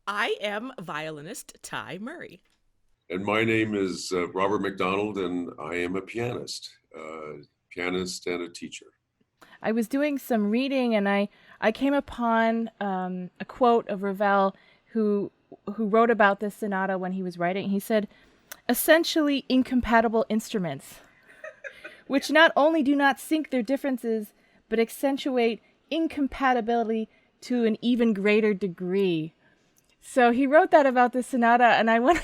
I am violinist Tai Murray. And my name is Robert McDonald, and I am a pianist and a teacher. I was doing some reading and I came upon a quote of Ravel who who wrote about this sonata when he was writing. He said, essentially incompatible instruments, which not only do not sync their differences, but accentuate incompatibility to an even greater degree. So he wrote that about this sonata, and I wonder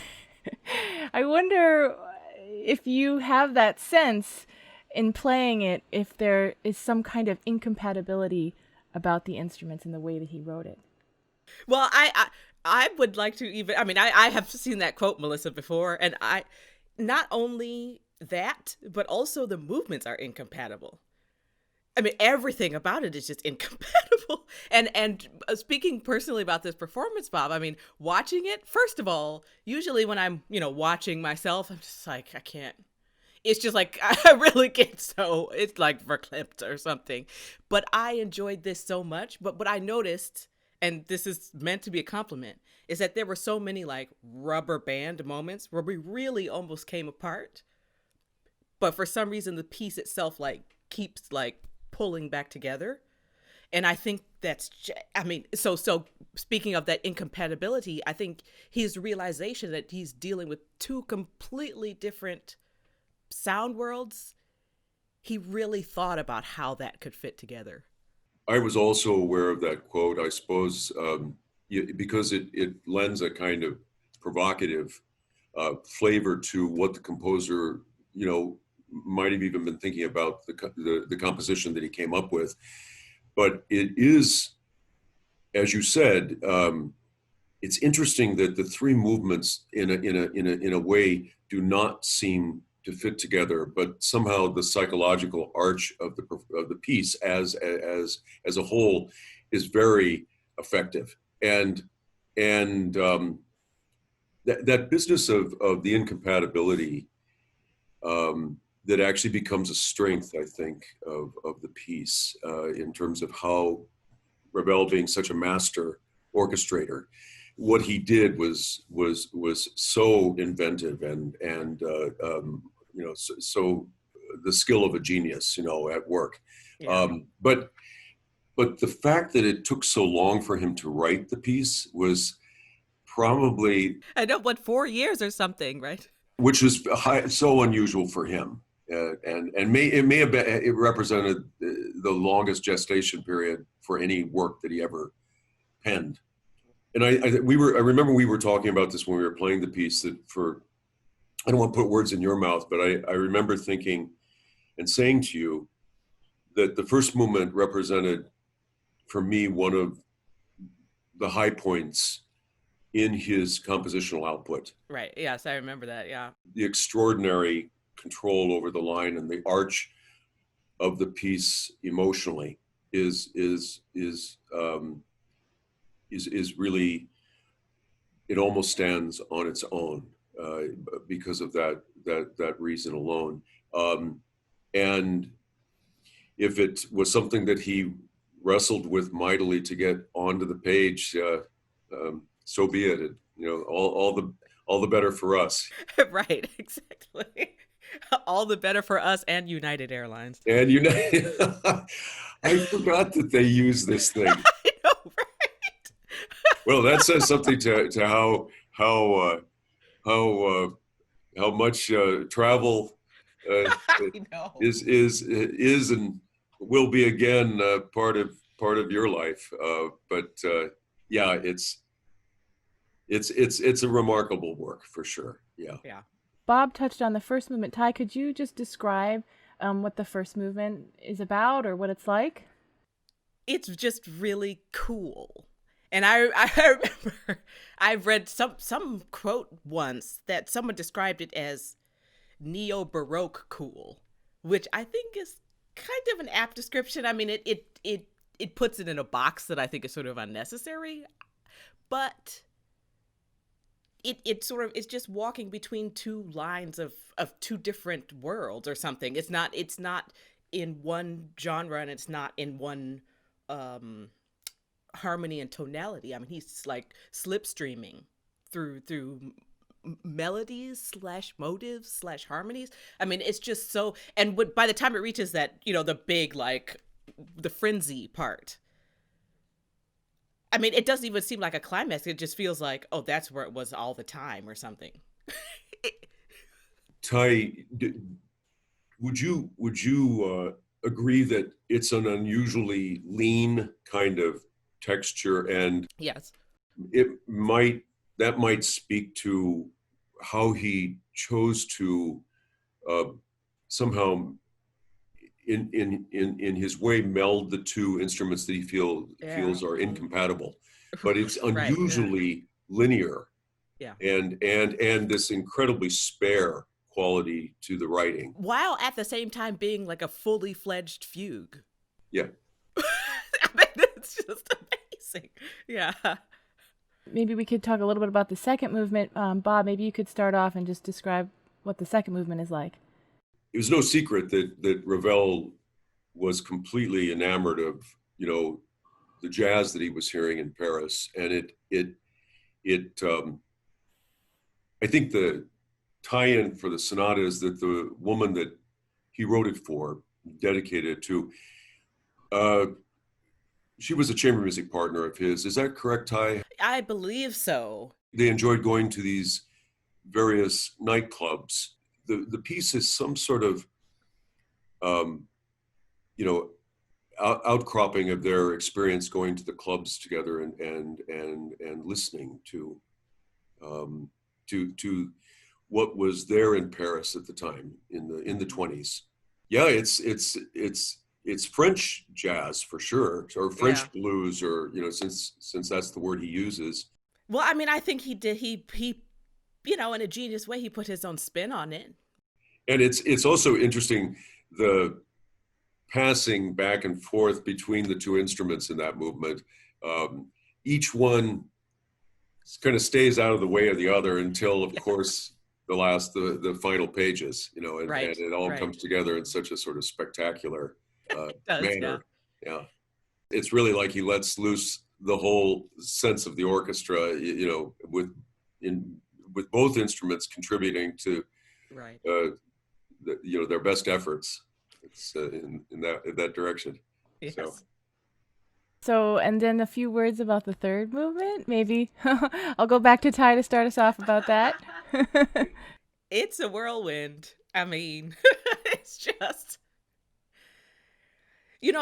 if you have that sense in playing it, if there is some kind of incompatibility about the instruments in the way that he wrote it. Well, I would like to even. I mean, I have seen that quote, Melissa, before, and I not only that, but also the movements are incompatible. I mean, everything about it is just incompatible. And speaking personally about this performance, Bob, I mean, watching it, first of all, usually when I'm watching myself, I'm just like, I can't. It's just like I really get so it's like verklempt or something. But I enjoyed this so much. But what I noticed, and this is meant to be a compliment, is that there were so many like rubber band moments where we really almost came apart. But for some reason, the piece itself like keeps like pulling back together. And I think I mean, so speaking of that incompatibility, I think his realization that he's dealing with two completely different sound worlds, he really thought about how that could fit together. I was also aware of that quote, I suppose, because it lends a kind of provocative flavor to what the composer, might have even been thinking about the composition that he came up with. But it is, as you said, it's interesting that the three movements in a way do not seem to fit together, but somehow the psychological arch of the piece as a whole is very effective. And that business of the incompatibility, that actually becomes a strength, I think, of the piece, in terms of how Ravel, being such a master orchestrator, what he did was so inventive and so the skill of a genius, at work. Yeah. But the fact that it took so long for him to write the piece was probably, I know, what, 4 years or something, right? which was so unusual for him. It may have been, it represented the longest gestation period for any work that he ever penned. And I remember we were talking about this when we were playing the piece, that I don't want to put words in your mouth, but I remember thinking and saying to you that the first movement represented for me one of the high points in his compositional output. Right. Yes, I remember that. Yeah. The extraordinary control over the line and the arch of the piece emotionally is really, it almost stands on its own, uh, because of that reason alone. And if it was something that he wrestled with mightily to get onto the page, so be it. All the better for us. Right. Exactly. All the better for us and United Airlines. And I forgot that they use this thing. I know, right? Well, that says something to how how much travel uh, I know. is and will be again, part of your life. But yeah, it's a remarkable work for sure. Yeah. Yeah. Bob touched on the first movement. Ty, could you just describe what the first movement is about or what it's like? It's just really cool. And I remember I've read some quote once that someone described it as neo baroque cool, which I think is kind of an apt description. I mean, it puts it in a box that I think is sort of unnecessary, but it sort of it's just walking between two lines of two different worlds or something. It's not in one genre and it's not in one um harmony and tonality. I mean, he's like slipstreaming through melodies slash motives slash harmonies. I mean, it's just so, and by the time it reaches that, the big, like the frenzy part, I mean, it doesn't even seem like a climax. It just feels like, oh, that's where it was all the time or something. Tai, would you agree that it's an unusually lean kind of texture, and Yes. that might speak to how he chose to somehow in his way meld the two instruments that he feels are incompatible, but it's Right, unusually linear, yeah, and this incredibly spare quality to the writing, while at the same time being like a fully fledged fugue. yeah. I mean, it's just amazing. Yeah. Maybe we could talk a little bit about the second movement. Bob, maybe you could start off and just describe what the second movement is like. It was no secret that Ravel was completely enamored of the jazz that he was hearing in Paris, and I think the tie-in for the sonata is that the woman that he wrote it for, dedicated it to, she was a chamber music partner of his. Is that correct, Tai? I believe so. They enjoyed going to these various nightclubs. The piece is some sort of outcropping of their experience going to the clubs together and listening to what was there in Paris at the time in the 20s. Yeah, it's French jazz for sure, or French blues, or since that's the word he uses. Well, I mean, I think he did. He in a genius way, he put his own spin on it. And it's also interesting, the passing back and forth between the two instruments in that movement. Each one kind of stays out of the way of the other until, of course, the final pages, and it all comes together in such a sort of spectacular manner. Yeah. It's really like he lets loose the whole sense of the orchestra, with both instruments contributing to their best efforts. It's in that direction. Yes. So, and then a few words about the third movement, maybe. I'll go back to Tai to start us off about that. It's a whirlwind. I mean, it's just, even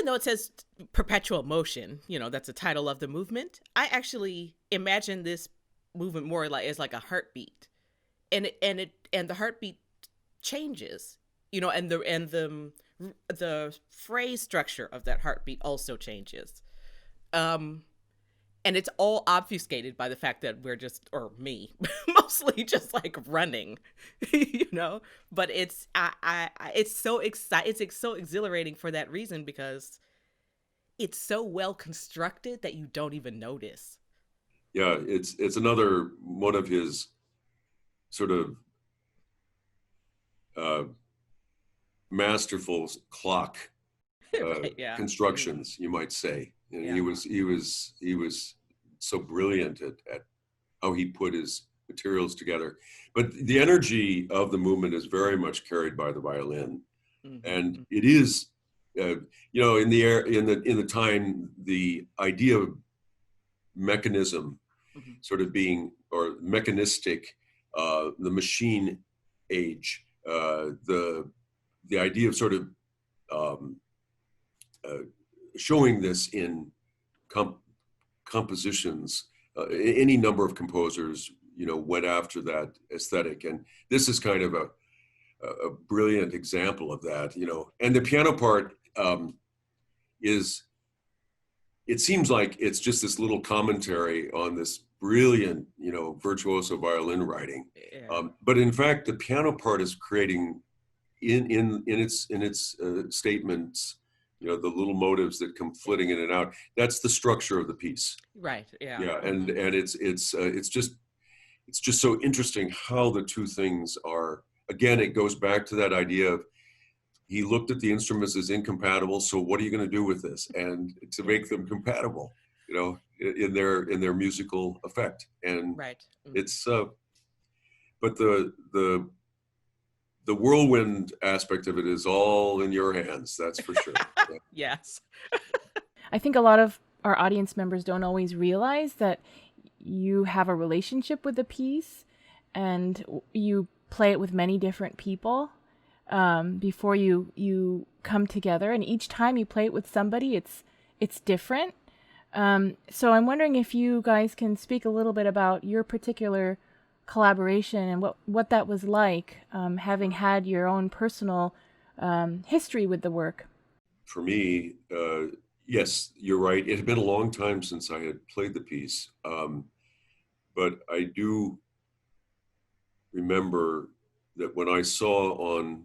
though it says perpetual motion, that's the title of the movement, I actually imagine this movement more like as like a heartbeat, and the heartbeat changes, and the phrase structure of that heartbeat also changes, and it's all obfuscated by the fact that we're just, or me, mostly just like running, but it's so it's so exhilarating for that reason, because it's so well constructed that you don't even notice. Yeah, it's another one of his sort of masterful clock constructions, you might say. And he was so brilliant at how he put his materials together. But the energy of the movement is very much carried by the violin, and it is, in the time, the idea of mechanism sort of being, or mechanistic, the machine age, the idea of sort of showing this in compositions. Any number of composers, went after that aesthetic, and this is kind of a brilliant example of that. And the piano part is, it seems like it's just this little commentary on this brilliant, virtuoso violin writing. But in fact, the piano part is creating in its statements, the little motives that come flitting in and out. That's the structure of the piece. Right. Yeah. Yeah. And it's just so interesting how the two things are. Again, it goes back to that idea of he looked at the instruments as incompatible. So what are you going to do with this? And to make them compatible, you know, in their musical effect. And Right. Mm-hmm. it's but the whirlwind aspect of it is all in your hands. That's for sure. Yeah. Yes. I think a lot of our audience members don't always realize that you have a relationship with the piece and you play it with many different people before you come together. And each time you play it with somebody, it's different. So I'm wondering if you guys can speak a little bit about your particular collaboration and what that was like, having had your own personal history with the work. For me, yes, you're right. It had been a long time since I had played the piece, but I do remember that when I saw on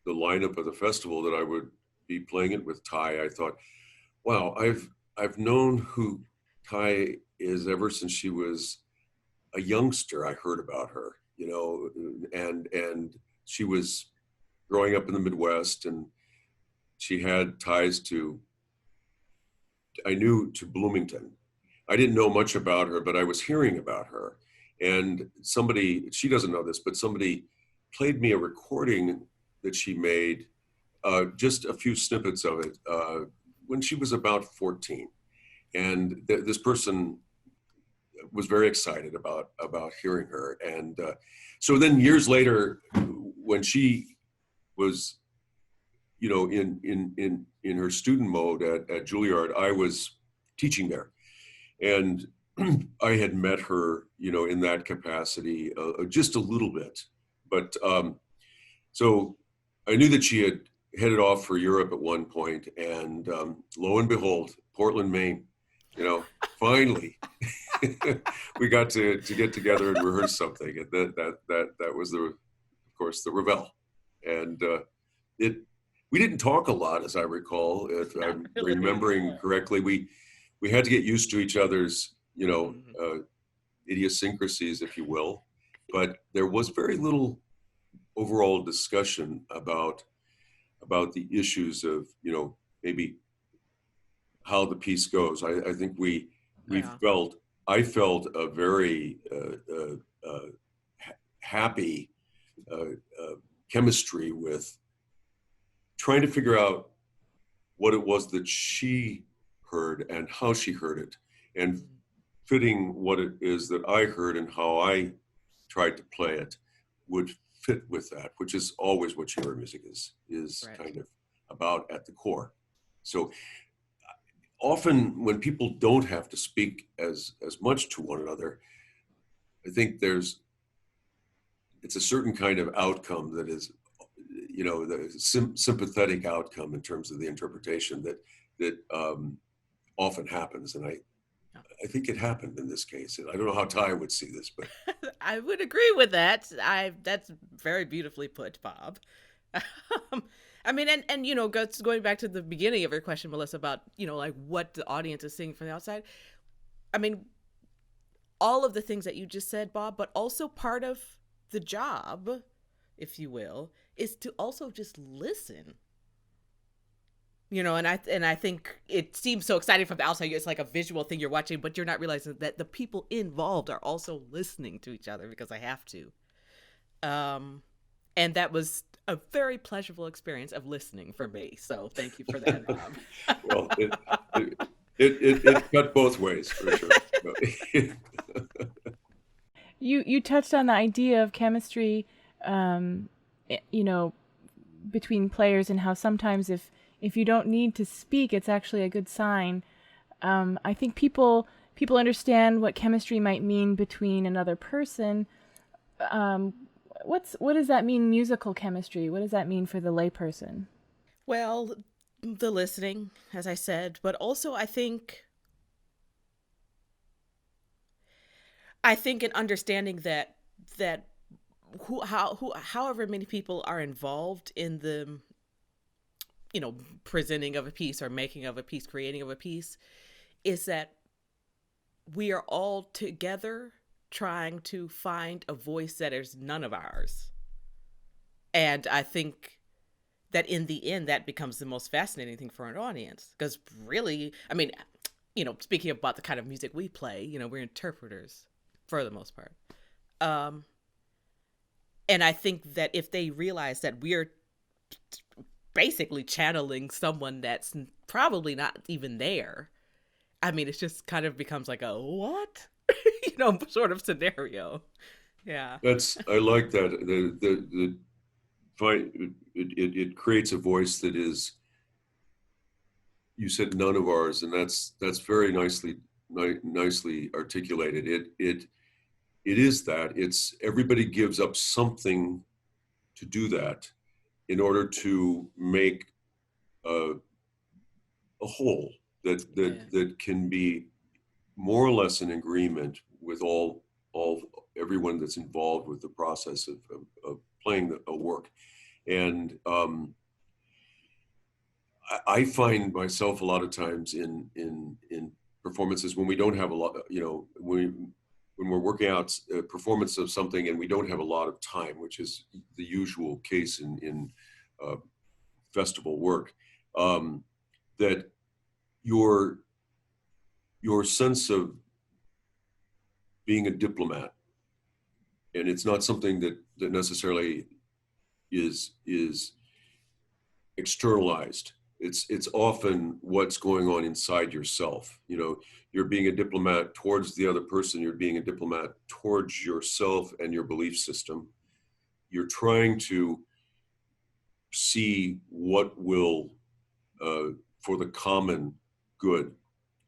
the lineup of the festival that I would be playing it with Tai, I thought, wow, I've known who Tai is ever since she was a youngster. I heard about her, you know, and she was growing up in the Midwest, and she had ties to, I knew, to Bloomington. I didn't know much about her, but I was hearing about her. And somebody, she doesn't know this, but somebody played me a recording that she made, just a few snippets of it, when she was about 14. And this person was very excited about hearing her. And so then years later, when she was, you know, in her student mode at Juilliard, I was teaching there, and I had met her, you know, in that capacity, just a little bit. But so I knew that she had headed off for Europe at one point, and lo and behold, Portland, Maine, you know, finally we got to get together and rehearse something, and that was of course, the Ravel, and we didn't talk a lot, as I recall, if I'm remembering correctly. We had to get used to each other's, you know, idiosyncrasies, if you will, but there was very little overall discussion about the issues of, you know, maybe how the piece goes. I think I felt a very happy chemistry with trying to figure out what it was that she heard and how she heard it, and fitting what it is that I heard and how I tried to play it would fit with that, which is always what chamber music is right. Kind of about at the core. So often when people don't have to speak as much to one another, I think it's a certain kind of outcome that is, you know, the sympathetic outcome in terms of the interpretation that often happens. And I think it happened in this case. And I don't know how Tai would see this, but I would agree with that. That's very beautifully put, Bob. I mean, and you know, going back to the beginning of your question, Melissa, about, you know, like what the audience is seeing from the outside. I mean, all of the things that you just said, Bob, but also part of the job, if you will, is to also just listen. You know, and I think it seems so exciting from the outside. It's like a visual thing you're watching, but you're not realizing that the people involved are also listening to each other because I have to. And that was a very pleasurable experience of listening for me. So thank you for that, Bob. Well, it cut both ways for sure. You touched on the idea of chemistry, you know, between players, and how sometimes if you don't need to speak, it's actually a good sign. I think people understand what chemistry might mean between another person. What does that mean, musical chemistry? What does that mean for the layperson? Well, the listening, as I said, but also I think an understanding that however many people are involved in the, you know, presenting of a piece or making of a piece, creating of a piece, is that we are all together trying to find a voice that is none of ours. And I think that in the end, that becomes the most fascinating thing for an audience. Because really, I mean, speaking about the kind of music we play, we're interpreters for the most part. And I think that if they realize that we're basically channeling someone that's probably not even there, I mean, it just kind of becomes like a what, sort of scenario. Yeah. I like that. It creates a voice that is, you said, none of ours, and that's very nicely articulated. It is that it's everybody gives up something to do that in order to make a whole that can be more or less in agreement with all everyone that's involved with the process of playing a work. And I find myself a lot of times in performances when we don't have a lot, when we're working out a performance of something and we don't have a lot of time, which is the usual case in festival work, that your sense of being a diplomat, and it's not something that necessarily is externalized. It's often what's going on inside yourself. You're being a diplomat towards the other person. You're being a diplomat towards yourself and your belief system. You're trying to see what will, for the common good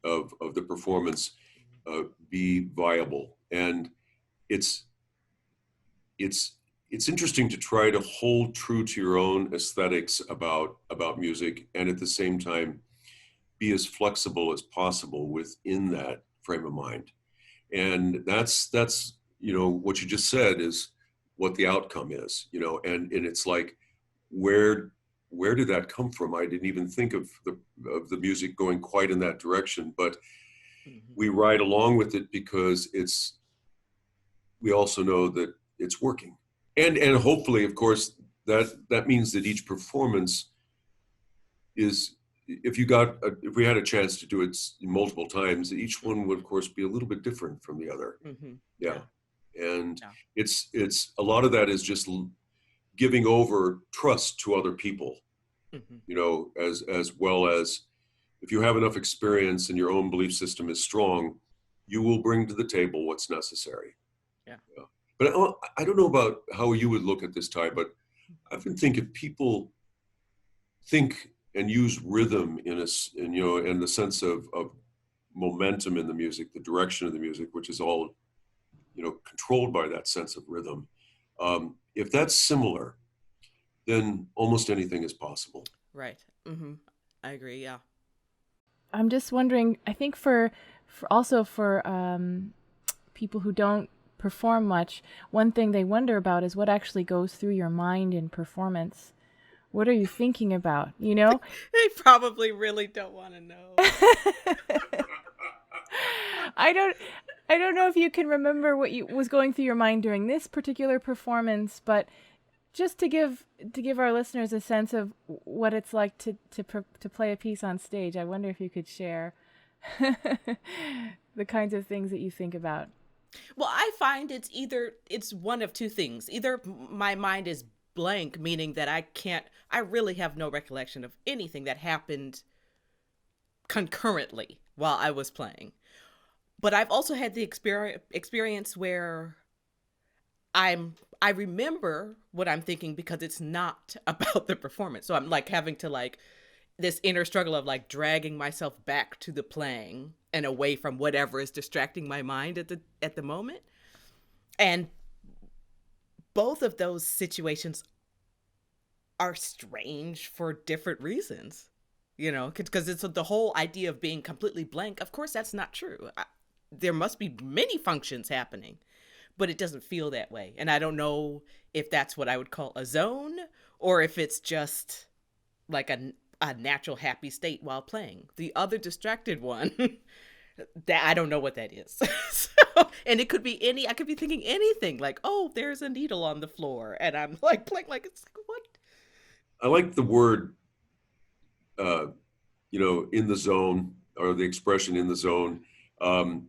of the performance, be viable. And it's interesting to try to hold true to your own aesthetics about music, and at the same time be as flexible as possible within that frame of mind. And that's what you just said is what the outcome is, and it's like, where did that come from? I didn't even think of the music going quite in that direction, but we ride along with it because we also know that it's working. And hopefully, of course, that means that each performance is, if we had a chance to do it multiple times, each one would, of course, be a little bit different from the other. Yeah. And it's a lot of that is just giving over trust to other people, as well as, if you have enough experience and your own belief system is strong, you will bring to the table what's necessary. Yeah. But I don't know about how you would look at this, Tai, but I often think if people think and use rhythm in the sense of momentum in the music, the direction of the music, which is all, controlled by that sense of rhythm. If that's similar, then almost anything is possible. Right. I agree. Yeah. I'm just wondering, I think for people who don't perform much, one thing they wonder about is what actually goes through your mind in performance. What are you thinking about? They probably really don't want to know. I don't know if you can remember what was going through your mind during this particular performance, but just to give our listeners a sense of what it's like to play a piece on stage, I wonder if you could share the kinds of things that you think about. Well, I find it's one of two things. Either my mind is blank, meaning that I really have no recollection of anything that happened concurrently while I was playing. But I've also had the experience where I remember what I'm thinking because it's not about the performance. So I'm like having to this inner struggle of dragging myself back to the playing and away from whatever is distracting my mind at the moment. And both of those situations are strange for different reasons, because it's the whole idea of being completely blank. Of course, that's not true. There must be many functions happening, but it doesn't feel that way. And I don't know if that's what I would call a zone or if it's just like a natural happy state while playing. The other distracted one, that I don't know what that is. And it could be I could be thinking anything like, oh, there's a needle on the floor. And I'm playing it's what? I like the word, in the zone, or the expression in the zone. Um,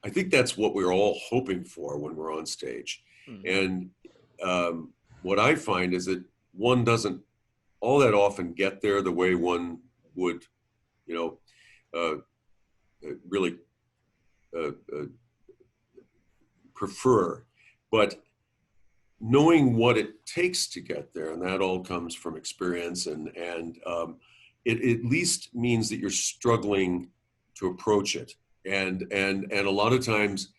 I think that's what we're all hoping for when we're on stage. Mm-hmm. And what I find is that one doesn't all that often get there the way one would, you know, uh, really prefer. But knowing what it takes to get there, and that all comes from experience, and it at least means that you're struggling to approach it. And a lot of times,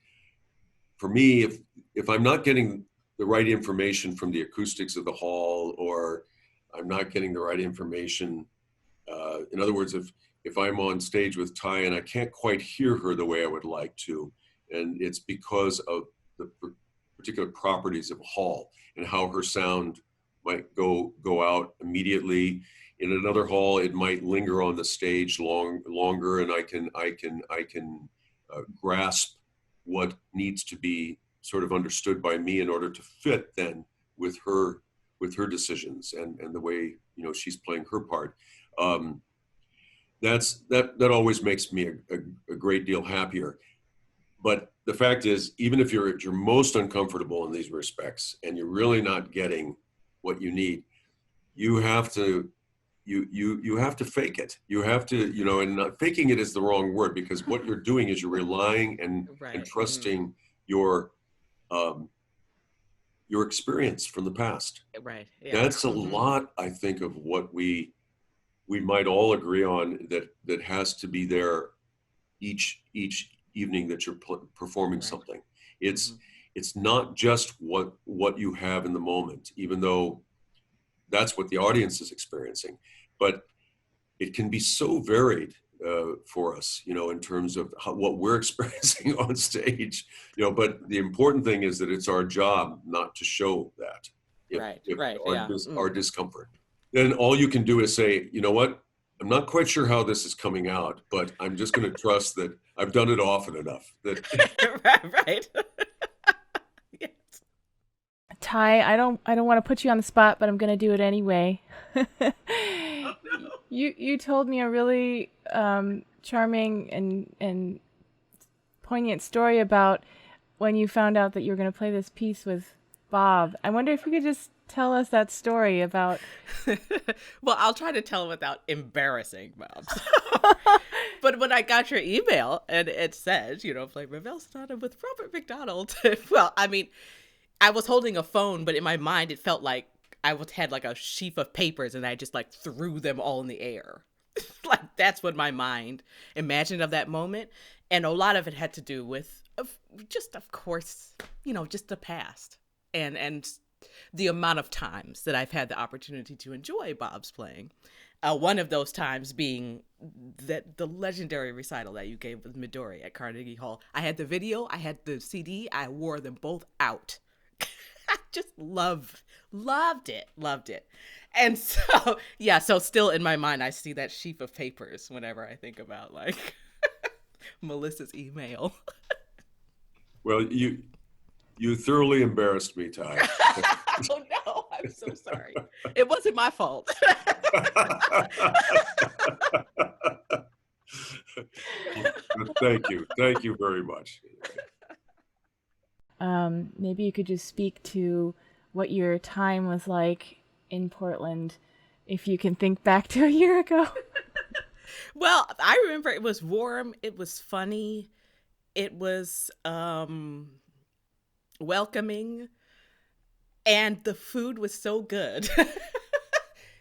for me, if I'm not getting the right information from the acoustics of the hall, or I'm not getting the right information, in other words, if I'm on stage with Tai and I can't quite hear her the way I would like to, and it's because of the particular properties of a hall and how her sound might go out immediately. In another hall, it might linger on the stage longer, and I can grasp what needs to be sort of understood by me in order to fit then with her decisions and the way she's playing her part. That always makes me a great deal happier. But the fact is, even if you're at your most uncomfortable in these respects and you're really not getting what you need, you have to you have to fake it. You have to, and not, faking it is the wrong word, because what you're doing is you're relying and Right. trusting your experience from the past. Right. Yeah. That's a lot, I think, of what we might all agree on, that has to be there each evening that you're performing something. It's not just what you have in the moment, even though that's what the audience is experiencing, but it can be so varied for us, in terms of what we're experiencing on stage, but the important thing is that it's our job not to show that. Our discomfort. Then all you can do is say, you know what, I'm not quite sure how this is coming out, but I'm just going to trust that I've done it often enough. Right. Yes. Tai, I don't want to put you on the spot, but I'm going to do it anyway. Oh, no. You told me a really charming and poignant story about when you found out that you were going to play this piece with Bob. I wonder if you could just tell us that story about... Well, I'll try to tell it without embarrassing Bob. But when I got your email and it said, play Ravel Sonata with Robert McDonald, well, I mean, I was holding a phone, but in my mind, it felt like I had like a sheaf of papers and I just like threw them all in the air. Like, that's what my mind imagined of that moment. And a lot of it had to do with just, of course, just the past and the amount of times that I've had the opportunity to enjoy Bob's playing. One of those times being the legendary recital that you gave with Midori at Carnegie Hall. I had the video, I had the CD, I wore them both out. I just loved it. And so, yeah, so still in my mind, I see that sheaf of papers whenever I think about like Melissa's email. Well, you thoroughly embarrassed me, Tai. Oh no, I'm so sorry. It wasn't my fault. Thank you very much. Maybe you could just speak to what your time was like in Portland, if you can think back to a year ago. Well, I remember it was warm, it was funny, it was welcoming, and the food was so good.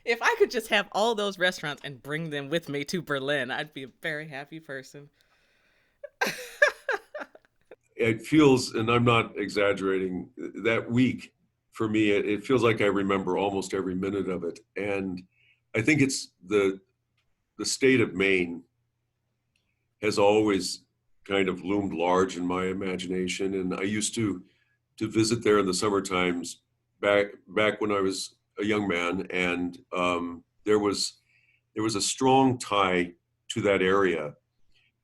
If I could just have all those restaurants and bring them with me to Berlin, I'd be a very happy person. It feels, and I'm not exaggerating, that week for me, it feels like I remember almost every minute of it. And I think it's the state of Maine has always kind of loomed large in my imagination. And I used to visit there in the summer times back when I was a young man. And there was a strong tie to that area.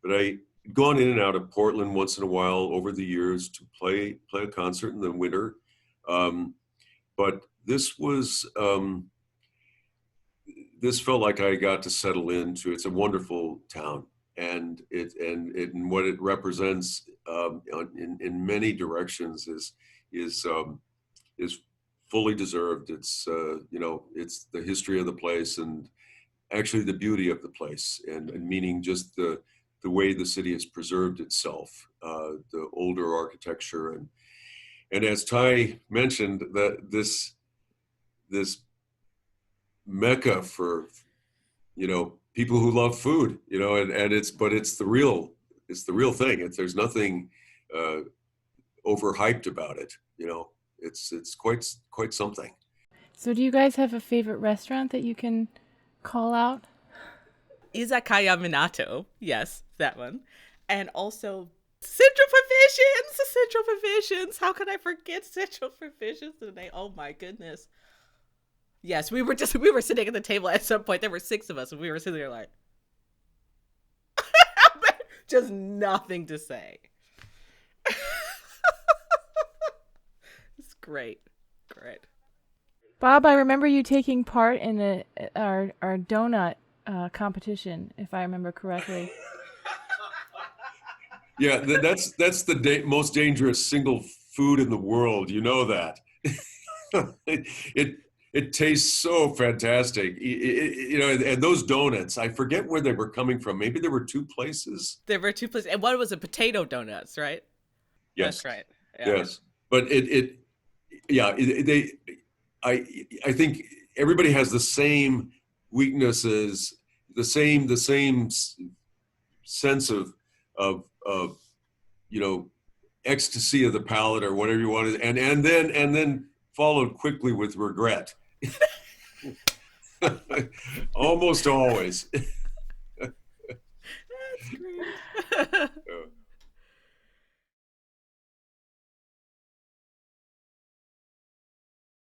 But I'd gone in and out of Portland once in a while over the years to play a concert in the winter. But this was this felt like I got to settle into. It's a wonderful town, and and what it represents in many directions is fully deserved. It's it's the history of the place and actually the beauty of the place, and meaning just the way the city has preserved itself, the older architecture, and as Tai mentioned, that this mecca for people who love food, and it's the real thing. There's nothing overhyped about it. It's quite something. So do you guys have a favorite restaurant that you can call out? Izakaya Minato, yes, that one. And also Central Provisions. How could I forget Central Provisions today? Oh my goodness. Yes, we were sitting at the table at some point. There were 6 of us, and we were sitting there like, just nothing to say. It's great. Bob, I remember you taking part in our donut competition, if I remember correctly. Yeah, that's the most dangerous single food in the world. You know that. It tastes so fantastic. And those donuts, I forget where they were coming from. Maybe there were 2 places. There were 2 places, and one was a potato donuts, right? Yes. That's right. Yeah. Yes, but I think everybody has the same weaknesses, the same sense of ecstasy of the palate, or whatever you want to, and then followed quickly with regret. Almost always. That's great.